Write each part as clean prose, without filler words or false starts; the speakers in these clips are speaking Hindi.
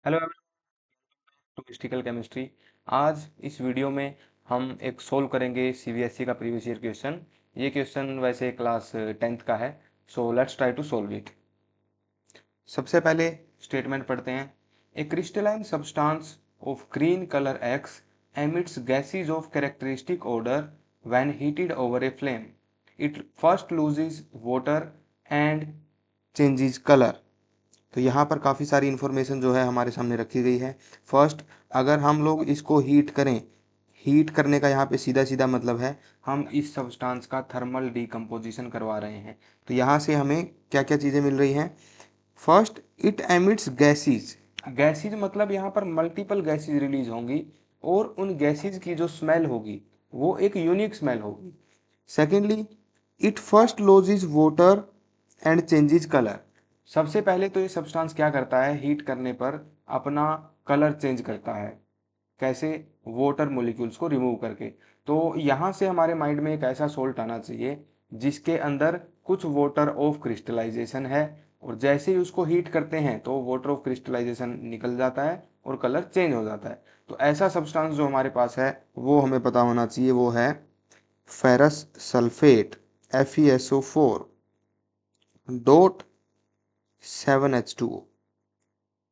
Hello to mystical chemistry. आज इस वीडियो में हम एक सोल्व करेंगे सीबीएसई का प्रीवियस ईयर क्वेश्चन। ये क्वेश्चन वैसे क्लास 10th का है। So let's try to solve it. सबसे पहले स्टेटमेंट पढ़ते हैं। A crystalline substance of green colour X emits gases of characteristic odour when heated over a flame. It first loses water and changes colour. तो यहाँ पर काफ़ी सारी इन्फॉर्मेशन जो है हमारे सामने रखी गई है। फर्स्ट, अगर हम लोग इसको हीट करें, हीट करने का यहाँ पे सीधा सीधा मतलब है हम इस सब्सटेंस का थर्मल डिकम्पोजिशन करवा रहे हैं। तो यहाँ से हमें क्या क्या चीज़ें मिल रही हैं। First, it emits gases. Gases मतलब यहाँ पर मल्टीपल गैसेज रिलीज होंगी और उन गैसेज की जो स्मेल होगी वो एक यूनिक स्मेल होगी। Secondly, it first losses water and changes colour. सबसे पहले तो ये सब्सटेंस क्या करता है, हीट करने पर अपना कलर चेंज करता है। कैसे? वाटर मॉलिक्यूल्स को रिमूव करके। तो यहाँ से हमारे माइंड में एक ऐसा सोल्ट आना चाहिए जिसके अंदर कुछ वाटर ऑफ क्रिस्टलाइजेशन है, और जैसे ही उसको हीट करते हैं तो वाटर ऑफ क्रिस्टलाइजेशन निकल जाता है और कलर चेंज हो जाता है। तो ऐसा सब्सटेंस जो हमारे पास है वो हमें पता होना चाहिए, वो है ferrous sulphate FeSO4 dot 7H2O।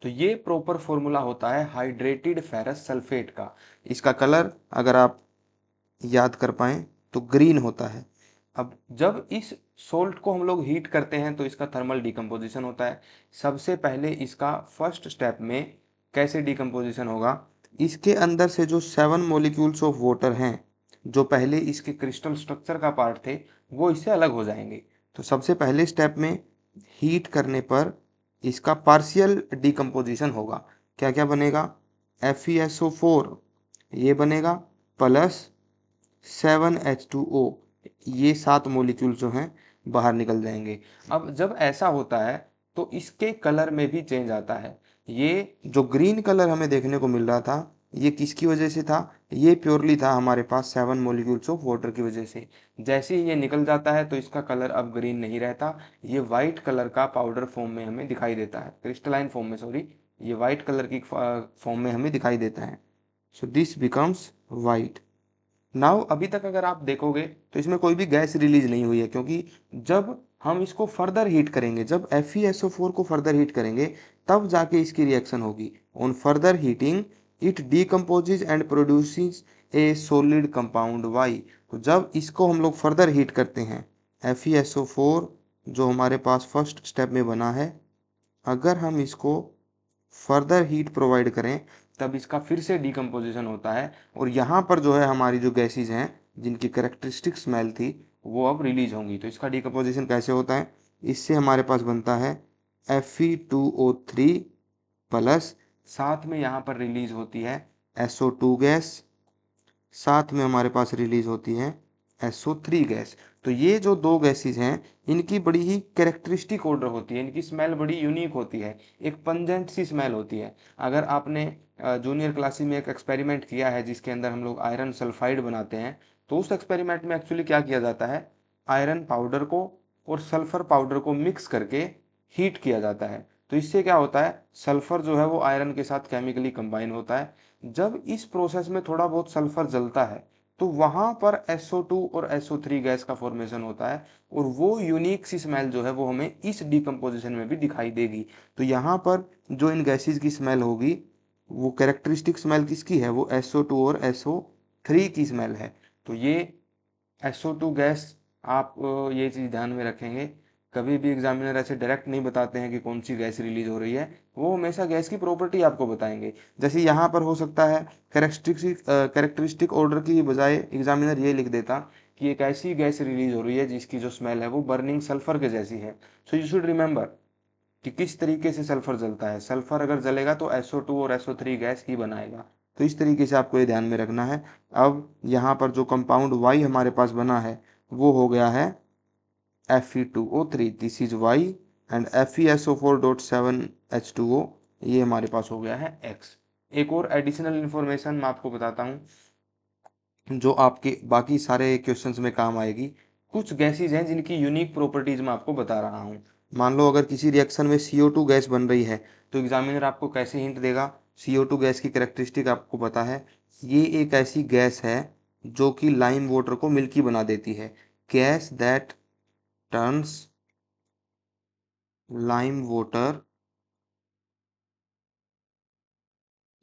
तो ये प्रॉपर फॉर्मूला होता है हाइड्रेटेड फेरस सल्फेट का। इसका कलर अगर आप याद कर पाएं तो ग्रीन होता है। अब जब इस सोल्ट को हम लोग हीट करते हैं तो इसका थर्मल डिकम्पोजिशन होता है। सबसे पहले इसका फर्स्ट स्टेप में कैसे डिकम्पोजिशन होगा, इसके अंदर से जो 7 मॉलिक्यूल्स ऑफ वाटर हैं जो पहले इसके क्रिस्टल स्ट्रक्चर का पार्ट थे वो इससे अलग हो जाएंगे। तो सबसे पहले स्टेप में हीट करने पर इसका पार्शियल डिकम्पोजिशन होगा। क्या क्या बनेगा? FeSO4 ये बनेगा, प्लस 7H2O, ये 7 मॉलिक्यूल जो हैं बाहर निकल जाएंगे। अब जब ऐसा होता है तो इसके कलर में भी चेंज आता है। ये जो ग्रीन कलर हमें देखने को मिल रहा था ये किसकी वजह से था? ये प्योरली था हमारे पास 7 मॉलिक्यूल्स ऑफ वाटर की वजह से। जैसे ही ये निकल जाता है तो इसका कलर अब ग्रीन नहीं रहता, ये वाइट कलर का पाउडर फॉर्म में हमें दिखाई देता है, क्रिस्टलाइन फॉर्म में, सॉरी, ये वाइट कलर की फॉर्म में हमें दिखाई देता है। So this becomes white. Now अभी तक अगर आप देखोगे तो इसमें कोई भी गैस रिलीज नहीं हुई है, क्योंकि जब हम इसको फर्दर हीट करेंगे, जब FeSO4 को फर्दर हीट करेंगे तब जाके इसकी रिएक्शन होगी। On further heating it decomposes and produces a solid compound Y. तो जब इसको हम लोग फर्दर हीट करते हैं, FeSO4 जो हमारे पास फर्स्ट स्टेप में बना है, अगर हम इसको फर्दर हीट प्रोवाइड करें तब इसका फिर से डिकम्पोजिशन होता है, और यहाँ पर जो है हमारी जो गैसेज हैं जिनकी करेक्टरिस्टिक स्मेल थी वो अब रिलीज होंगी। तो इसका डिकम्पोजिशन कैसे होता है? इससे हमारे पास बनता है Fe2O3 प्लस, साथ में यहाँ पर रिलीज होती है SO2 गैस, साथ में हमारे पास रिलीज होती है SO3 गैस। तो ये जो दो गैसेज हैं इनकी बड़ी ही कैरेक्टरिस्टिक ऑर्डर होती है, इनकी स्मेल बड़ी यूनिक होती है, एक पंजेंट सी स्मेल होती है। अगर आपने जूनियर क्लासेस में एक एक्सपेरिमेंट किया है जिसके अंदर हम लोग आयरन सल्फाइड बनाते हैं, तो उस एक्सपेरिमेंट में एक्चुअली क्या किया जाता है, आयरन पाउडर को और सल्फर पाउडर को मिक्स करके हीट किया जाता है। तो इससे क्या होता है, सल्फर जो है वो आयरन के साथ केमिकली कंबाइन होता है। जब इस प्रोसेस में थोड़ा बहुत सल्फर जलता है तो वहां पर SO2 और SO3 गैस का फॉर्मेशन होता है, और वो यूनिक सी स्मेल जो है वो हमें इस डिकम्पोजिशन में भी दिखाई देगी। तो यहाँ पर जो इन गैसेस की स्मेल होगी वो कैरेक्टरिस्टिक स्मेल किसकी है? वो SO2 और SO3 की स्मेल है। तो ये SO2 गैस, आप ये चीज़ ध्यान में रखेंगे, कभी भी एग्जामिनर ऐसे डायरेक्ट नहीं बताते हैं कि कौन सी गैस रिलीज हो रही है, वो हमेशा गैस की प्रॉपर्टी आपको बताएंगे। जैसे यहाँ पर हो सकता है कैरेक्टरिस्टिक ऑर्डर की बजाय एग्जामिनर ये लिख देता कि एक ऐसी गैस रिलीज हो रही है जिसकी जो स्मेल है वो बर्निंग सल्फर के जैसी है। सो यू शुड रिमेंबर कि किस तरीके से सल्फर जलता है। सल्फर अगर जलेगा तो SO2 और SO3 गैस ही बनाएगा। तो इस तरीके से आपको ये ध्यान में रखना है। अब यहाँ पर जो कंपाउंड वाई हमारे पास बना है वो हो गया है Fe2O3, this is why, and FeSO4.7H2O ये हमारे पास हो गया है X। एक और एडिशनल इन्फॉर्मेशन मैं आपको बताता हूँ जो आपके बाकी सारे क्वेश्चंस में काम आएगी। कुछ गैसेज हैं जिनकी यूनिक प्रॉपर्टीज मैं आपको बता रहा हूँ। मान लो अगर किसी रिएक्शन में CO2 गैस बन रही है तो एग्जामिनर आपको कैसे हिंट देगा? CO2 गैस की कैरेक्टरिस्टिक आपको पता है, ये एक ऐसी गैस है जो कि लाइम वाटर को मिल्की बना देती है। Gas that turns lime water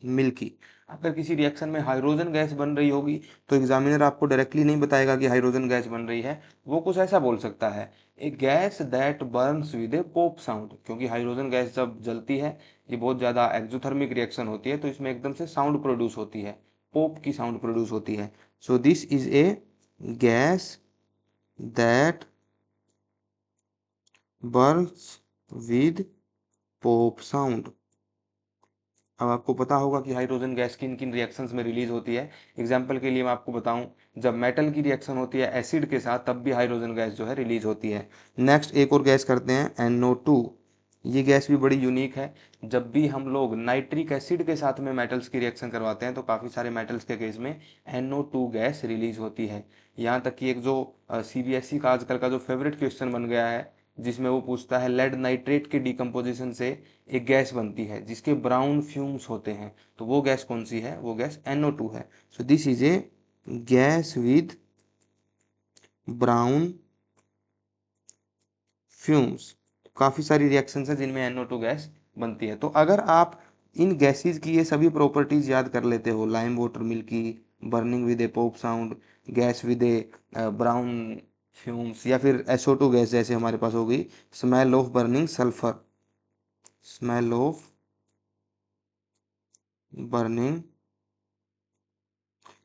milky. अगर किसी रिएक्शन में हाइड्रोजन गैस बन रही होगी तो एग्जामिनर आपको डायरेक्टली नहीं बताएगा कि हाइड्रोजन गैस बन रही है, वो कुछ ऐसा बोल सकता है, a gas that burns with a pop sound. क्योंकि हाइड्रोजन गैस जब जलती है, ये बहुत ज़्यादा एक्सोथर्मिक रिएक्शन होती है, तो इसमें एकदम से साउंड प्रोड्यूस होती है, पोप की साउंड प्रोड्यूस होती है। So this is a gas that burns with pope sound. अब आपको पता होगा कि हाइड्रोजन गैस किन किन रिएक्शंस में रिलीज होती है। एग्जाम्पल के लिए मैं आपको बताऊं, जब मेटल की रिएक्शन होती है एसिड के साथ, तब भी हाइड्रोजन गैस जो है रिलीज होती है। नेक्स्ट एक और गैस करते हैं, NO2। ये गैस भी बड़ी यूनिक है। जब भी हम लोग नाइट्रिक एसिड के साथ में मेटल्स की रिएक्शन करवाते हैं तो काफ़ी सारे मेटल्स के केस में NO2 गैस रिलीज होती है। यहाँ तक कि एक जो CBSE का आजकल का जो फेवरेट क्वेश्चन बन गया है, जिसमें वो पूछता है लेड नाइट्रेट के डिकम्पोजिशन से एक गैस बनती है जिसके ब्राउन फ्यूम्स होते हैं, तो वो गैस कौन सी है? वो गैस NO2 है। So this is a gas with brown fumes. काफ़ी सारी रिएक्शंस है जिनमें NO2 गैस बनती है। तो अगर आप इन गैसेज की ये सभी प्रॉपर्टीज याद कर लेते हो, lime water milky, burning with a pop sound, gas with a brown fumes, या फिर SO2 गैस जैसे हमारे पास हो गई smell of burning sulphur, smell of burning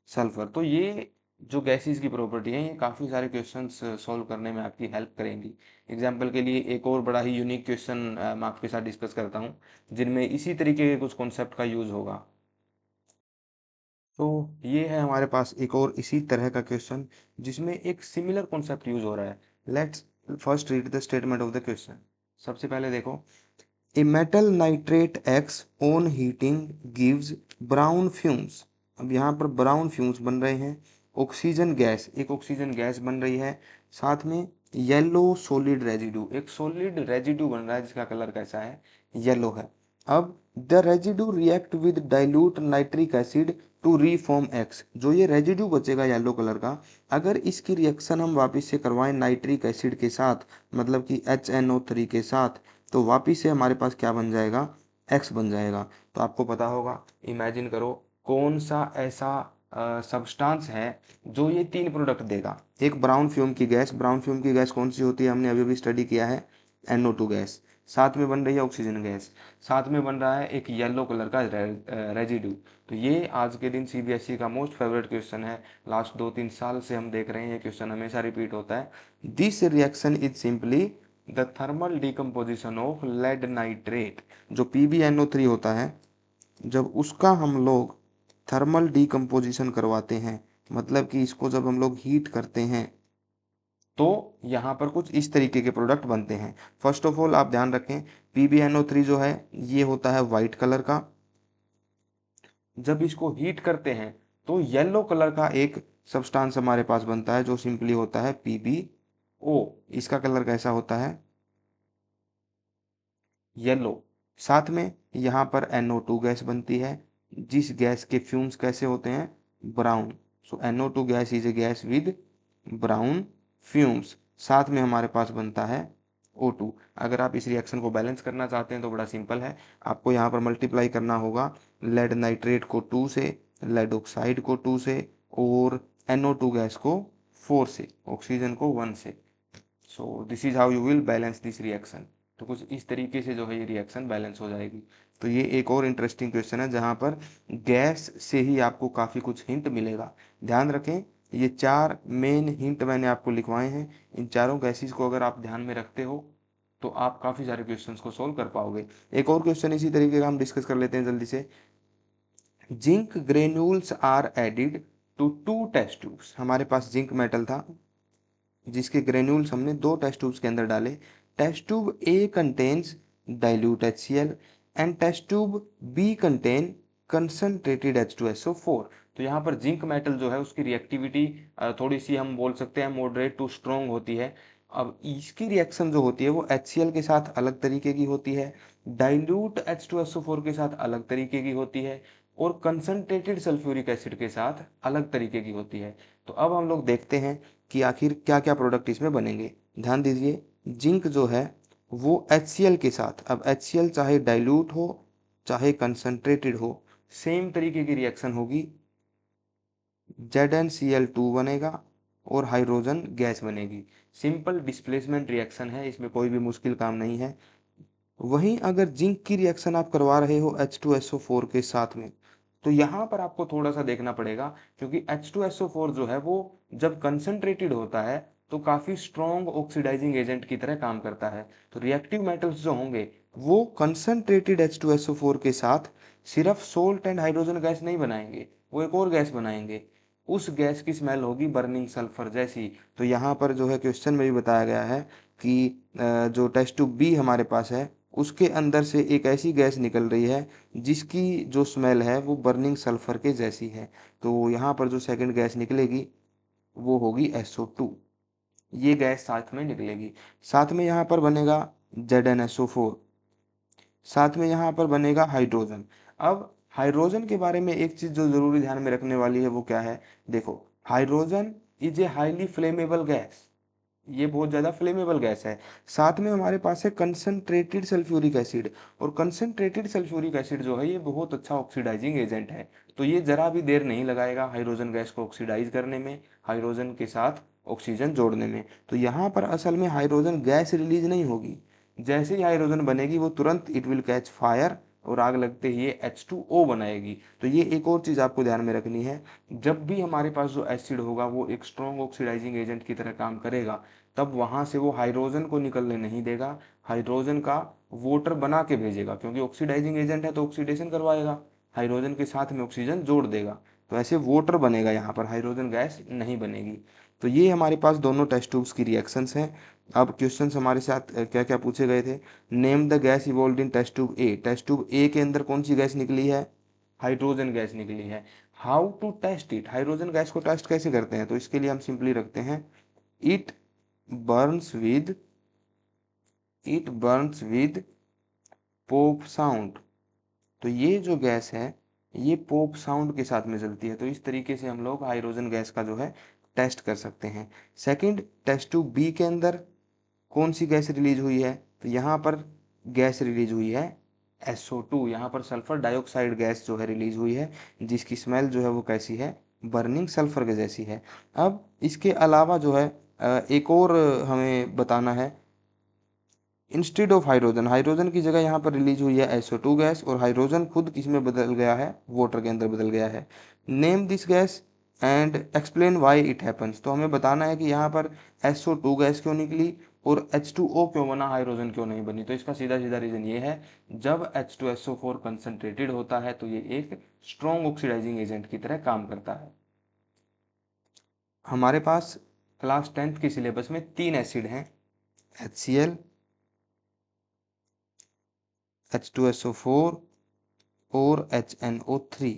sulphur, तो ये जो गैसेस की प्रॉपर्टी है ये काफ़ी सारे क्वेश्चंस सॉल्व करने में आपकी हेल्प करेंगी। एग्जाम्पल के लिए एक और बड़ा ही यूनिक क्वेश्चन मैं आपके साथ डिस्कस करता हूँ, जिनमें इसी तरीके के कुछ कॉन्सेप्ट का यूज़ होगा। तो ये है हमारे पास एक और इसी तरह का क्वेश्चन जिसमें एक सिमिलर कॉन्सेप्ट यूज हो रहा है। Let's first read the statement of the question. सबसे पहले देखो, a metal nitrate x on heating gives brown fumes. अब यहाँ पर ब्राउन फ्यूम्स बन रहे हैं। ऑक्सीजन गैस, एक ऑक्सीजन गैस बन रही है, साथ में येलो सॉलिड रेजिड्यू, एक सॉलिड रेजिड्यू बन रहा है जिसका कलर कैसा है? येलो है। अब the residue react with dilute nitric acid to reform X. जो ये रेजिड्यू बचेगा येलो कलर का, अगर इसकी रिएक्शन हम वापस से करवाएं नाइट्रिक एसिड के साथ, मतलब कि HNO3 के साथ, तो वापिस से हमारे पास क्या बन जाएगा? एक्स बन जाएगा। तो आपको पता होगा, इमेजिन करो कौन सा ऐसा सब्सटेंस है जो ये तीन प्रोडक्ट देगा। एक ब्राउन फ्यूम की गैस, ब्राउन फ्यूम की गैस कौन सी होती है? हमने अभी भी स्टडी किया है, NO2 गैस। साथ में बन रही है ऑक्सीजन गैस, साथ में बन रहा है एक येलो कलर का रेजिड्यू। तो ये आज के दिन CBSE का मोस्ट फेवरेट क्वेश्चन है। लास्ट 2-3 साल से हम देख रहे हैं ये क्वेश्चन हमेशा रिपीट होता है। This reaction is simply the thermal decomposition of lead nitrate. जो PbNO3 होता है, जब उसका हम लोग थर्मल डिकम्पोजिशन करवाते हैं, मतलब कि इसको जब हम लोग हीट करते हैं, तो यहाँ पर कुछ इस तरीके के प्रोडक्ट बनते हैं। फर्स्ट ऑफ ऑल आप ध्यान रखें, PbNO3 जो है ये होता है वाइट कलर का। जब इसको हीट करते हैं तो येलो कलर का एक सब्सटेंस हमारे पास बनता है जो सिंपली होता है PbO। इसका कलर कैसा होता है? येलो। साथ में यहाँ पर NO2 गैस बनती है, जिस गैस के फ्यूम्स कैसे होते हैं? Brown. So NO2 gas is a gas with brown fumes. साथ में हमारे पास बनता है O2। अगर आप इस रिएक्शन को बैलेंस करना चाहते हैं तो बड़ा सिंपल है, आपको यहाँ पर मल्टीप्लाई करना होगा लेड नाइट्रेट को 2 से, लेड ऑक्साइड को 2 से, और NO2 गैस को 4 से, ऑक्सीजन को 1 से। So this is how you will balance this reaction. तो कुछ इस तरीके से जो है ये रिएक्शन बैलेंस हो जाएगी। तो ये एक और इंटरेस्टिंग क्वेश्चन है जहाँ पर गैस से ही आपको काफ़ी कुछ हिंट मिलेगा। ध्यान रखें, ये 4 मेन हिंट मैंने आपको लिखवाए हैं। इन चारों गैसेस को अगर आप ध्यान में रखते हो तो आप काफ़ी सारे क्वेश्चंस को सोल्व कर पाओगे। एक और क्वेश्चन इसी तरीके का हम डिस्कस कर लेते हैं जल्दी से। Zinc granules are added to 2 test tubes. हमारे पास जिंक मेटल था जिसके ग्रेन्यूल्स हमने 2 टेस्ट ट्यूब्स के अंदर डाले। Test tube A contains dilute HCl and test tube B contain concentrated H2SO4। तो यहाँ पर जिंक मेटल जो है उसकी रिएक्टिविटी थोड़ी सी हम बोल सकते हैं मॉडरेट टू स्ट्रोंग होती है। अब इसकी रिएक्शन जो होती है वो HCl के साथ अलग तरीके की होती है, डाइल्यूट H2SO4 के साथ अलग तरीके की होती है, और कंसंट्रेटेड सल्फ्यूरिक एसिड के साथ अलग तरीके की होती है। तो अब हम लोग देखते हैं कि आखिर क्या क्या प्रोडक्ट इसमें बनेंगे। ध्यान दीजिए, जिंक जो है वो HCl के साथ, अब HCl चाहे डाइल्यूट हो चाहे कंसंट्रेटेड हो, सेम तरीके की रिएक्शन होगी, ZnCl2 बनेगा और हाइड्रोजन गैस बनेगी। सिंपल डिस्प्लेसमेंट रिएक्शन है, इसमें कोई भी मुश्किल काम नहीं है। वहीं अगर जिंक की रिएक्शन आप करवा रहे हो H2SO4 के साथ में, तो यहाँ पर आपको थोड़ा सा देखना पड़ेगा, क्योंकि H2SO4 जो है वो जब कंसंट्रेटेड होता है तो काफ़ी स्ट्रॉन्ग ऑक्सीडाइजिंग एजेंट की तरह काम करता है। तो रिएक्टिव मेटल्स जो होंगे वो कंसंट्रेटेड H2SO4 के साथ सिर्फ सोल्ट एंड हाइड्रोजन गैस नहीं बनाएंगे, वो एक और गैस बनाएंगे। उस गैस की स्मेल होगी बर्निंग सल्फर जैसी। तो यहाँ पर जो है क्वेश्चन में भी बताया गया है कि जो टेस्ट ट्यूब बी हमारे पास है उसके अंदर से एक ऐसी गैस निकल रही है जिसकी जो स्मेल है वो बर्निंग सल्फर के जैसी है। तो यहाँ पर जो सेकंड गैस निकलेगी वो होगी SO2, ये गैस साथ में निकलेगी। साथ में यहाँ पर बनेगा ZnSO4, साथ में यहाँ पर बनेगा हाइड्रोजन। अब हाइड्रोजन के बारे में एक चीज जो जरूरी ध्यान में रखने वाली है वो क्या है, देखो, hydrogen is a highly flammable gas, ये बहुत ज़्यादा फ्लेमेबल गैस है। साथ में हमारे पास है कंसंट्रेटेड सल्फ्यूरिक एसिड, और कंसंट्रेटेड सल्फ्यूरिक एसिड जो है ये बहुत अच्छा ऑक्सीडाइजिंग एजेंट है। तो ये जरा भी देर नहीं लगाएगा हाइड्रोजन गैस को ऑक्सीडाइज करने में, हाइड्रोजन के साथ ऑक्सीजन जोड़ने में। तो यहाँ पर असल में हाइड्रोजन गैस रिलीज नहीं होगी, जैसे ही हाइड्रोजन बनेगी वो तुरंत इट विल कैच फायर और आग लगते ही ये H2O बनाएगी। तो ये एक और चीज़ आपको ध्यान में रखनी है, जब भी हमारे पास जो एसिड होगा वो एक स्ट्रॉन्ग ऑक्सीडाइजिंग एजेंट की तरह काम करेगा, तब वहां से वो हाइड्रोजन को निकलने नहीं देगा, हाइड्रोजन का वोटर बना के भेजेगा, क्योंकि ऑक्सीडाइजिंग एजेंट है तो ऑक्सीडेशन करवाएगा, हाइड्रोजन के साथ में ऑक्सीजन जोड़ देगा। तो ऐसे वोटर बनेगा, यहाँ पर हाइड्रोजन गैस नहीं बनेगी। तो ये हमारे पास दोनों टेस्ट ट्यूब्स की रिएक्शंस हैं। अब क्वेश्चंस हमारे साथ क्या क्या पूछे गए थे। Name the gas evolve in test tube A, test tube A के अंदर कौन सी गैस निकली है, हाइड्रोजन गैस निकली है। How to test it, hydrogen gas को टेस्ट कैसे करते हैं, तो इसके लिए हम सिंपली रखते हैं it Burns with, it Burns with pope sound. तो ये जो गैस है ये पोप साउंड के साथ में जलती है। तो इस तरीके से हम लोग हाइड्रोजन गैस का जो है टेस्ट कर सकते हैं। सेकंड, टेस्ट ट्यूब बी के अंदर कौन सी गैस रिलीज हुई है, तो यहाँ पर गैस रिलीज हुई है SO2, यहाँ पर सल्फर डाइऑक्साइड गैस जो है रिलीज हुई है, जिसकी स्मेल जो है वो कैसी है, बर्निंग सल्फर के जैसी है। अब इसके अलावा जो है एक और हमें बताना है, इंस्टेड ऑफ हाइड्रोजन, हाइड्रोजन की जगह यहाँ पर रिलीज हुई है SO2 गैस, और हाइड्रोजन खुद किस में बदल गया है, वाटर के अंदर बदल गया है। Name this gas and explain why it happens, तो हमें बताना है कि यहाँ पर SO2 गैस क्यों निकली और H2O क्यों बना, हाइड्रोजन क्यों नहीं बनी। तो इसका सीधा सीधा रीजन ये है, जब H2SO4 कंसनट्रेटेड होता है तो ये एक स्ट्रॉन्ग ऑक्सीडाइजिंग एजेंट की तरह काम करता है। हमारे पास क्लास 10th के सिलेबस में 3 एसिड हैं, HCl, H2SO4 और HNO3।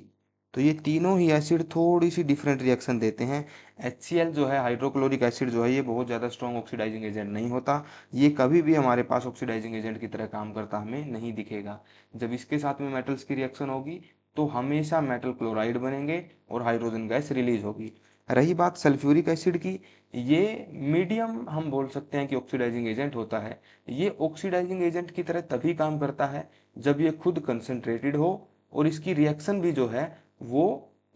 तो ये तीनों ही एसिड थोड़ी सी डिफरेंट रिएक्शन देते हैं। HCl जो है, हाइड्रोक्लोरिक एसिड जो है, ये बहुत ज़्यादा स्ट्रॉन्ग ऑक्सीडाइजिंग एजेंट नहीं होता, ये कभी भी हमारे पास ऑक्सीडाइजिंग एजेंट की तरह काम करता हमें नहीं दिखेगा। जब इसके साथ में मेटल्स की रिएक्शन होगी तो हमेशा मेटल क्लोराइड बनेंगे और हाइड्रोजन गैस रिलीज होगी। रही बात सल्फ्यूरिक एसिड की, ये मीडियम हम बोल सकते हैं कि ऑक्सीडाइजिंग एजेंट होता है। ये ऑक्सीडाइजिंग एजेंट की तरह तभी काम करता है जब ये खुद कंसंट्रेटेड हो और इसकी रिएक्शन भी जो है वो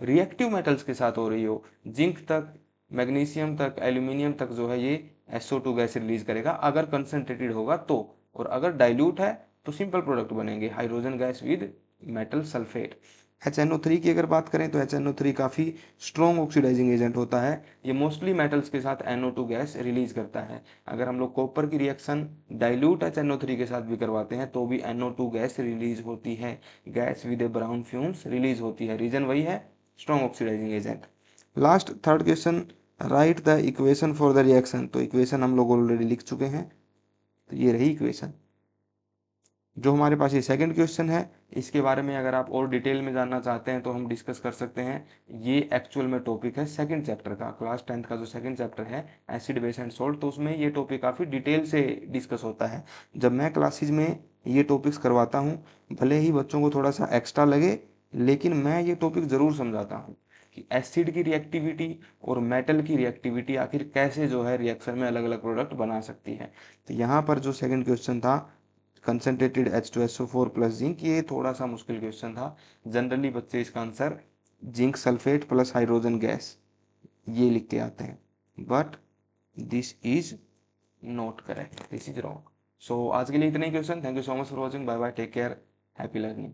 रिएक्टिव मेटल्स के साथ हो रही हो। जिंक तक, मैग्नीशियम तक, एल्यूमिनियम तक जो है ये SO2 गैस रिलीज करेगा अगर कंसंट्रेटेड होगा तो, और अगर डाइल्यूट है तो सिंपल प्रोडक्ट बनेंगे, hydrogen gas with metal sulphate. HNO3 की अगर बात करें तो HNO3 काफ़ी स्ट्रॉन्ग ऑक्सीडाइजिंग एजेंट होता है, ये मोस्टली मेटल्स के साथ NO2 गैस रिलीज करता है। अगर हम लोग कॉपर की रिएक्शन डाइल्यूट HNO3 के साथ भी करवाते हैं तो भी NO2 गैस रिलीज होती है, gas with a brown fumes release होती है, रीजन वही है, strong oxidizing agent. Last third question, write the equation for the reaction. तो इक्वेशन हम लोग ऑलरेडी लिख चुके हैं, तो ये रही इक्वेशन। जो हमारे पास ये सेकंड क्वेश्चन है, इसके बारे में अगर आप और डिटेल में जानना चाहते हैं तो हम डिस्कस कर सकते हैं। ये एक्चुअल में टॉपिक है सेकंड चैप्टर का, क्लास 10th का जो सेकंड चैप्टर है एसिड बेस एंड सोल्ट, तो उसमें ये टॉपिक काफ़ी डिटेल से डिस्कस होता है। जब मैं क्लासेज में ये टॉपिक्स करवाता हूँ, भले ही बच्चों को थोड़ा सा एक्स्ट्रा लगे, लेकिन मैं ये टॉपिक ज़रूर समझाता हूँ कि एसिड की रिएक्टिविटी और मेटल की रिएक्टिविटी आखिर कैसे जो है रिएक्शन में अलग अलग प्रोडक्ट बना सकती है। तो यहाँ पर जो सेकंड क्वेश्चन था कंसनट्रेटेड H2SO4 प्लस जिंक, ये थोड़ा सा मुश्किल क्वेश्चन था। जनरली बच्चे इसका answer zinc sulphate plus hydrogen gas ये लिख के आते हैं, but this is not correct, this is wrong. So आज के लिए इतने ही question. Thank you so much for watching, bye bye, take care, happy learning.